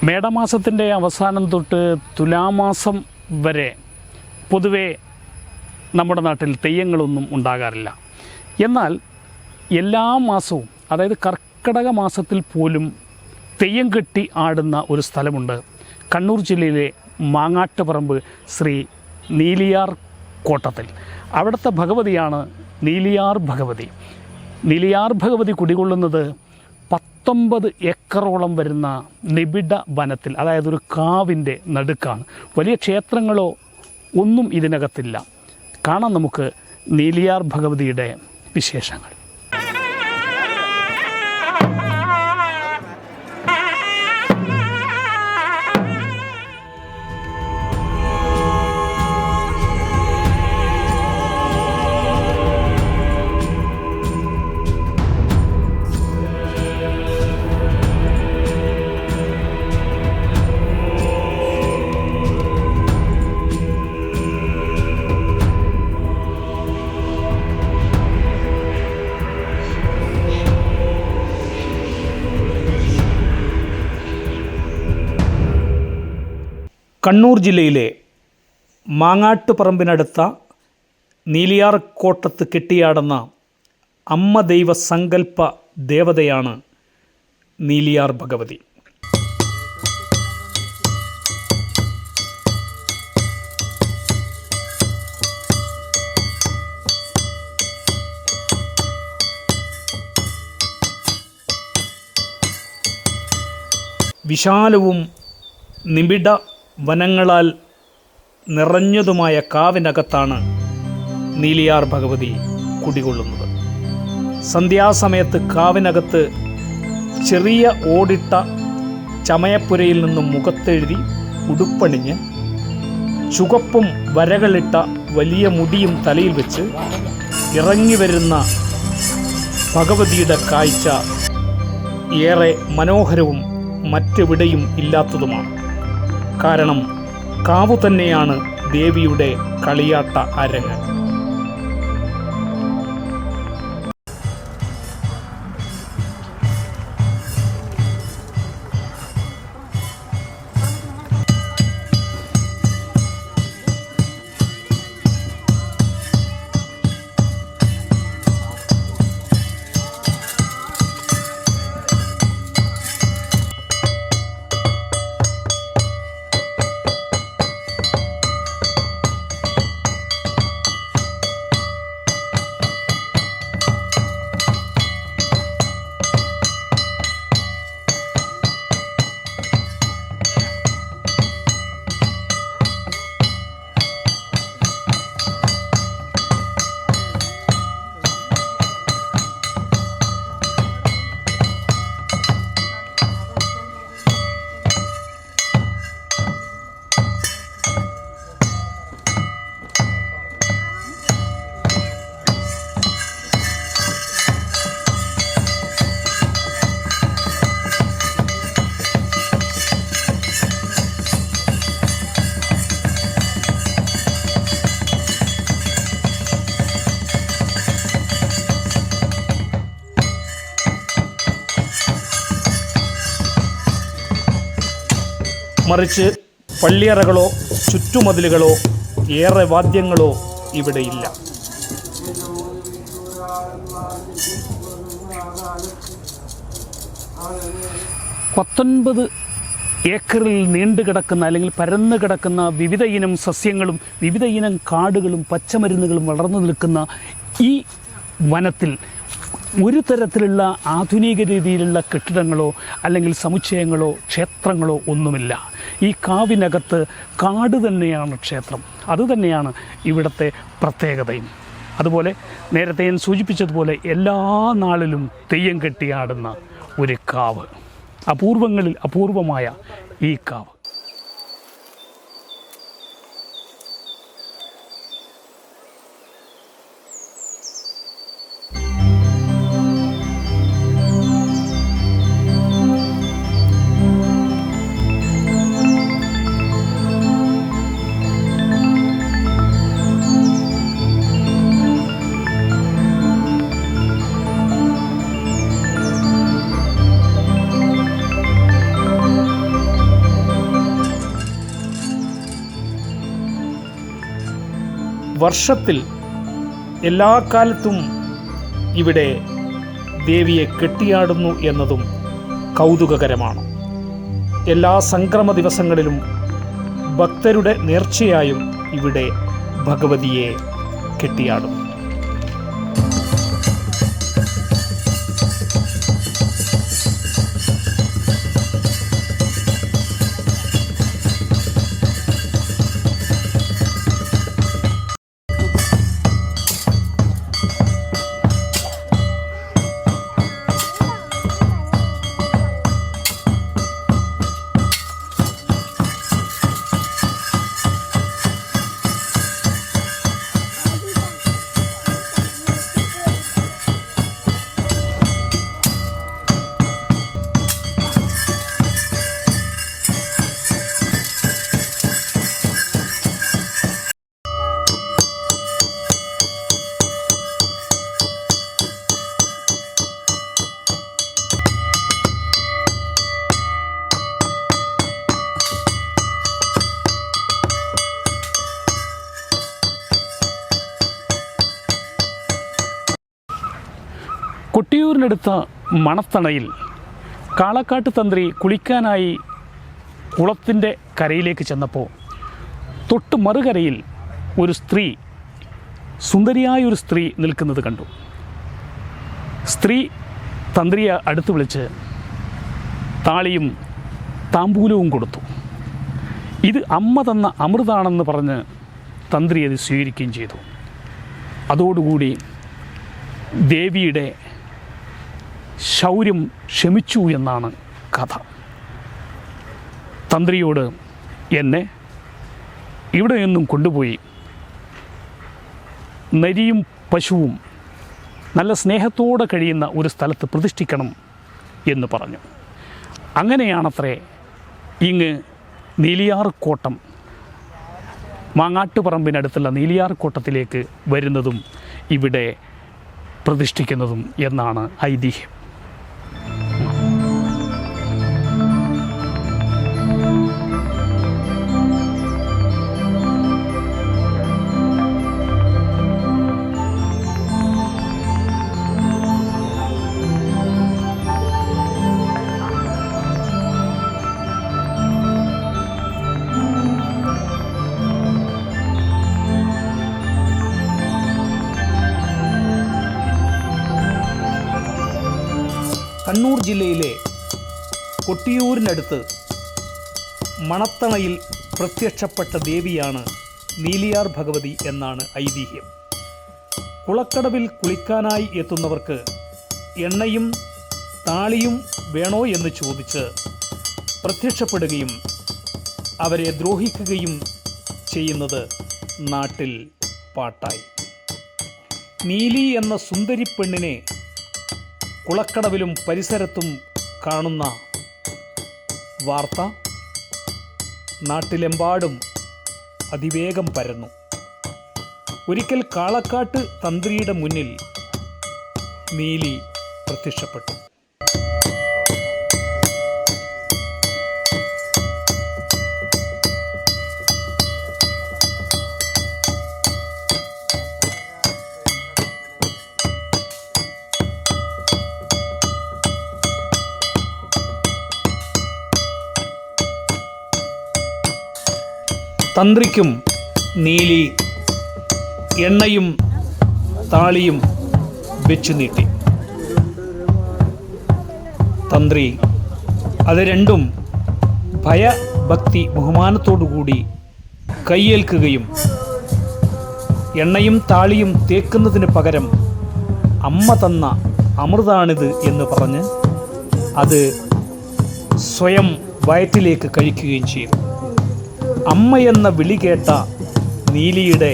മേടമാസത്തിൻ്റെ അവസാനം തൊട്ട് തുലാമാസം വരെ പൊതുവേ നമ്മുടെ നാട്ടിൽ തെയ്യങ്ങളൊന്നും ഉണ്ടാകാറില്ല. എന്നാൽ എല്ലാ മാസവും, അതായത് കർക്കിടക മാസത്തിൽ പോലും തെയ്യം കെട്ടി ആടുന്ന ഒരു സ്ഥലമുണ്ട്. കണ്ണൂർ ജില്ലയിലെ മാങ്ങാട്ടുപറമ്പ് ശ്രീ നീലിയാർ കോട്ടത്തിൽ. അവിടുത്തെ ഭഗവതിയാണ് നീലിയാർ ഭഗവതി. നീലിയാർ ഭഗവതി കുടികൊള്ളുന്നത് 19 ഏക്കറോളം വരുന്ന നിബിഡ വനത്തിൽ, അതായത് ഒരു കാവിൻ്റെ നടുക്കാണ്. വലിയ ക്ഷേത്രങ്ങളോ ഒന്നും ഇതിനകത്തില്ല. കാണാം നമുക്ക് നീലിയാർ ഭഗവതിയുടെ വിശേഷങ്ങൾ. കണ്ണൂർ ജില്ലയിലെ മാങ്ങാട്ടുപറമ്പിനടുത്ത നീലിയാർ കോട്ടത്ത് കെട്ടിയാടുന്ന അമ്മ ദൈവ സങ്കല്പ ദേവതയാണ് നീലിയാർ ഭഗവതി. വിശാലവും നിബിഡ വനങ്ങളാൽ നിറഞ്ഞതുമായ കാവിനകത്താണ് നീലിയാർ ഭഗവതി കുടികൊള്ളുന്നത്. സന്ധ്യാസമയത്ത് കാവിനകത്ത് ചെറിയ ഓടിട്ട ചമയപ്പുരയിൽ നിന്നും മുഖത്തെഴുതി ഉടുപ്പണിഞ്ഞ് ചുവപ്പും വരകളിട്ട വലിയ മുടിയും തലയിൽ വെച്ച് ഇറങ്ങി വരുന്ന ഭഗവതിയുടെ കാഴ്ച ഏറെ മനോഹരവും മറ്റെവിടെയും ഇല്ലാത്തതുമാണ്. കാരണം കാവു തന്നെയാണ് ദേവിയുടെ കളിയാട്ട അരങ്ങ്. മറിച്ച് പള്ളിയറകളോ ചുറ്റുമതിലുകളോ ഏറെ വാദ്യങ്ങളോ ഇവിടെയില്ല. ഏക്കറിൽ നീണ്ടു കിടക്കുന്ന അല്ലെങ്കിൽ പരന്നു കിടക്കുന്ന വിവിധ ഇനം സസ്യങ്ങളും വിവിധ ഇനം കാടുകളും പച്ചമരുന്നുകളും വളർന്നു നിൽക്കുന്ന ഈ വനത്തിൽ ഒരു തരത്തിലുള്ള ആധുനിക രീതിയിലുള്ള കെട്ടിടങ്ങളോ അല്ലെങ്കിൽ സമുച്ചയങ്ങളോ ക്ഷേത്രങ്ങളോ ഒന്നുമില്ല. ഈ കാവിനകത്ത് കാട് തന്നെയാണ് ക്ഷേത്രം. അതുതന്നെയാണ് ഇവിടുത്തെ പ്രത്യേകതയും. അതുപോലെ നേരത്തെ ഞാൻ സൂചിപ്പിച്ചതുപോലെ എല്ലാ നാളിലും തെയ്യം കെട്ടിയാടുന്ന ഒരു കാവ്, അപൂർവങ്ങളിൽ അപൂർവമായ ഈ കാവ്. വർഷത്തിൽ എല്ലാ കാലത്തും ഇവിടെ ദേവിയെ കെട്ടിയാടുന്നു എന്നതും കൗതുകകരമാണ്. എല്ലാ സംക്രമ ദിവസങ്ങളിലും ഭക്തരുടെ നേർച്ചയായും ഇവിടെ ഭഗവതിയെ കെട്ടിയാടും. കൊട്ടിയൂരിനടുത്ത മണത്തണയിൽ കാളക്കാട്ട് തന്ത്രി കുളിക്കാനായി കുളത്തിൻ്റെ കരയിലേക്ക് ചെന്നപ്പോൾ തൊട്ട് മറുകരയിൽ ഒരു സ്ത്രീ, സുന്ദരിയായൊരു സ്ത്രീ നിൽക്കുന്നത് കണ്ടു. സ്ത്രീ തന്ത്രിയെ അടുത്ത് വിളിച്ച് താളിയും താമ്പൂലവും കൊടുത്തു. ഇത് അമ്മ തന്ന അമൃതാണെന്ന് പറഞ്ഞ് തന്ത്രി അത് സ്വീകരിക്കുകയും ചെയ്തു. അതോടുകൂടി ദേവിയുടെ ശൗര്യം ക്ഷമിച്ചു എന്നാണ് കഥ. തന്ത്രിയോട് എന്നെ ഇവിടെ നിന്നും കൊണ്ടുപോയി നരിയും പശുവും നല്ല സ്നേഹത്തോടെ കഴിയുന്ന ഒരു സ്ഥലത്ത് പ്രതിഷ്ഠിക്കണം എന്ന് പറഞ്ഞു. അങ്ങനെയാണത്രേ ഇങ്ങ് നീലിയാർക്കോട്ടം, മാങ്ങാട്ടുപറമ്പിനടുത്തുള്ള നീലിയാർക്കോട്ടത്തിലേക്ക് വരുന്നതും ഇവിടെ പ്രതിഷ്ഠിക്കുന്നതും എന്നാണ് ഐതിഹ്യം. കണ്ണൂർ ജില്ലയിലെ കൊട്ടിയൂരിനടുത്ത് മണത്തണയിൽ പ്രത്യക്ഷപ്പെട്ട ദേവിയാണ് നീലിയാർ ഭഗവതി എന്നാണ് ഐതിഹ്യം. കുളക്കടവിൽ കുളിക്കാനായി എത്തുന്നവർക്ക് എണ്ണയും താളിയും വേണോ എന്ന് ചോദിച്ച് പ്രത്യക്ഷപ്പെടുകയും അവരെ ദ്രോഹിക്കുകയും ചെയ്യുന്നത് നാട്ടിൽ പാട്ടായി. നീലി എന്ന സുന്ദരി പെണ്ണിനെ കുളക്കടവിലും പരിസരത്തും കാണുന്ന വാർത്ത നാട്ടിലെമ്പാടും അതിവേഗം പരന്നു. ഒരിക്കൽ കാളക്കാട്ട് തന്ത്രിയുടെ മുന്നിൽ നീലി പ്രത്യക്ഷപ്പെട്ടു. തന്ത്രിക്കും നീലി എണ്ണയും താളിയും വെച്ചു നീട്ടി. തന്ത്രി അത് രണ്ടും ഭയഭക്തി ബഹുമാനത്തോടുകൂടി കൈയേൽക്കുകയും എണ്ണയും താളിയും തേക്കുന്നതിന് പകരം അമ്മ തന്ന അമൃതാണിത് എന്ന് പറഞ്ഞ് അത് സ്വയം വയറ്റിലേക്ക് കഴിക്കുകയും ചെയ്തു. അമ്മയെന്ന വിളി കേട്ട നീലിയുടെ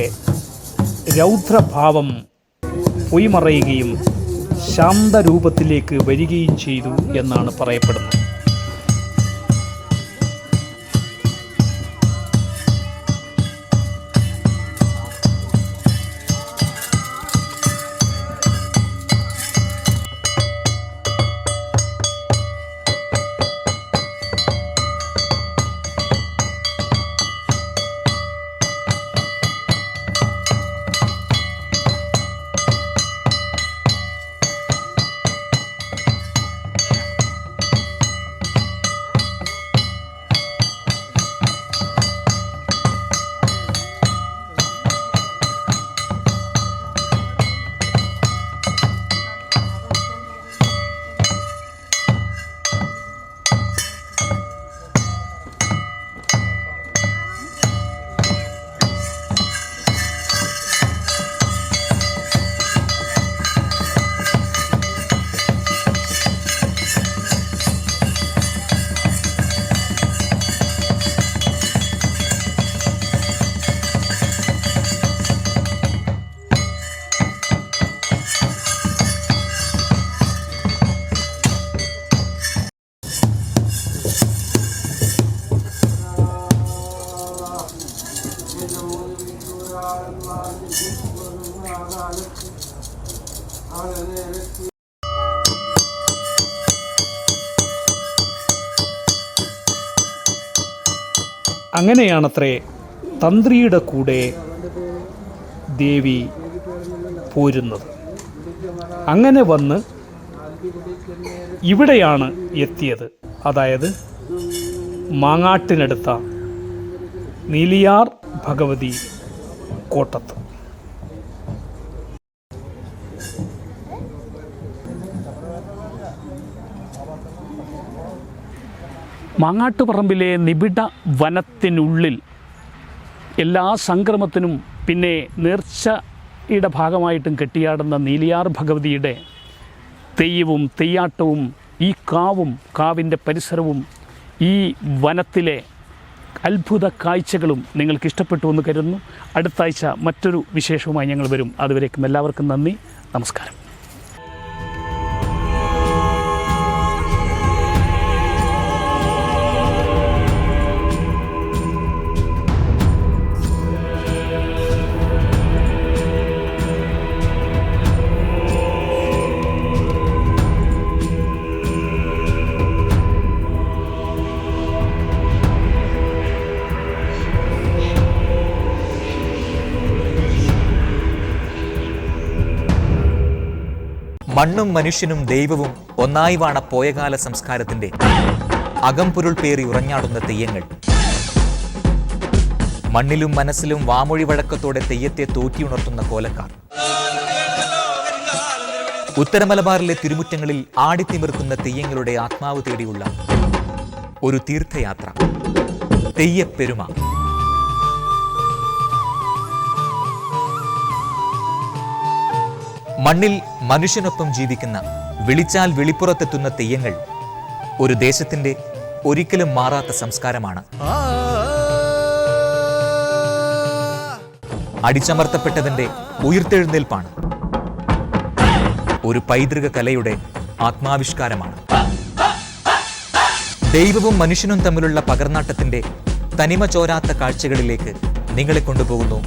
രൗദ്രഭാവം പൊയ്മറയുകയും ശാന്തരൂപത്തിലേക്ക് വരികയും ചെയ്തു എന്നാണ് പറയപ്പെടുന്നത്. അങ്ങനെയാണത്രേ തന്ത്രിയുടെ കൂടെ ദേവി പോരുന്നത്. അങ്ങനെ വന്ന് ഇവിടെയാണ് എത്തിയത്, അതായത് മാങ്ങാട്ടിനടുത്ത നീലിയാർ ഭഗവതി കോട്ടത്ത്. മാങ്ങാട്ടുപറമ്പിലെ നിബിഡ വനത്തിനുള്ളിൽ എല്ലാ സംക്രമത്തിനും പിന്നെ നേർച്ചയുടെ ഭാഗമായിട്ടും കെട്ടിയാടുന്ന നീലിയാർ ഭഗവതിയുടെ തെയ്യവും തെയ്യാട്ടവും ഈ കാവും കാവിൻ്റെ പരിസരവും ഈ വനത്തിലെ അത്ഭുത കാഴ്ചകളും നിങ്ങൾക്ക് ഇഷ്ടപ്പെട്ടു എന്ന് കരുതുന്നു. അടുത്ത ആഴ്ച മറ്റൊരു വിശേഷവുമായി ഞങ്ങൾ വരും. അതുവരേക്കും എല്ലാവർക്കും നന്ദി, നമസ്കാരം. മണ്ണും മനുഷ്യനും ദൈവവും ഒന്നായി വാണ പോയകാല സംസ്കാരത്തിന്റെ അകംപൊരുൾ പേറി ഉറഞ്ഞാടുന്ന തെയ്യങ്ങൾ. മണ്ണിലും മനസ്സിലും വാമൊഴി വഴക്കത്തോടെ തെയ്യത്തെ തോറ്റിയുണർത്തുന്ന കോലക്കാർ. ഉത്തരമലബാറിലെ തിരുമുറ്റങ്ങളിൽ ആടിത്തിമിർക്കുന്ന തെയ്യങ്ങളുടെ ആത്മാവ് തേടിയുള്ള ഒരു തീർത്ഥയാത്ര, തെയ്യപ്പെരുമ. മണ്ണിൽ മനുഷ്യനൊപ്പം ജീവിക്കുന്ന, വിളിച്ചാൽ വിളിപ്പുറത്തെത്തുന്ന തെയ്യങ്ങൾ ഒരു ദേശത്തിന്റെ ഒരിക്കലും മാറാത്ത സംസ്കാരമാണ്. അടിച്ചമർത്തപ്പെട്ടതിന്റെ ഉയിർത്തെഴുന്നേൽപ്പാണ്. ഒരു പൈതൃക കലയുടെ ആത്മാവിഷ്കാരമാണ്. ദൈവവും മനുഷ്യനും തമ്മിലുള്ള പകർന്നാട്ടത്തിന്റെ തനിമ ചോരാത്ത കാഴ്ചകളിലേക്ക് നിങ്ങളെ കൊണ്ടുപോകുന്നു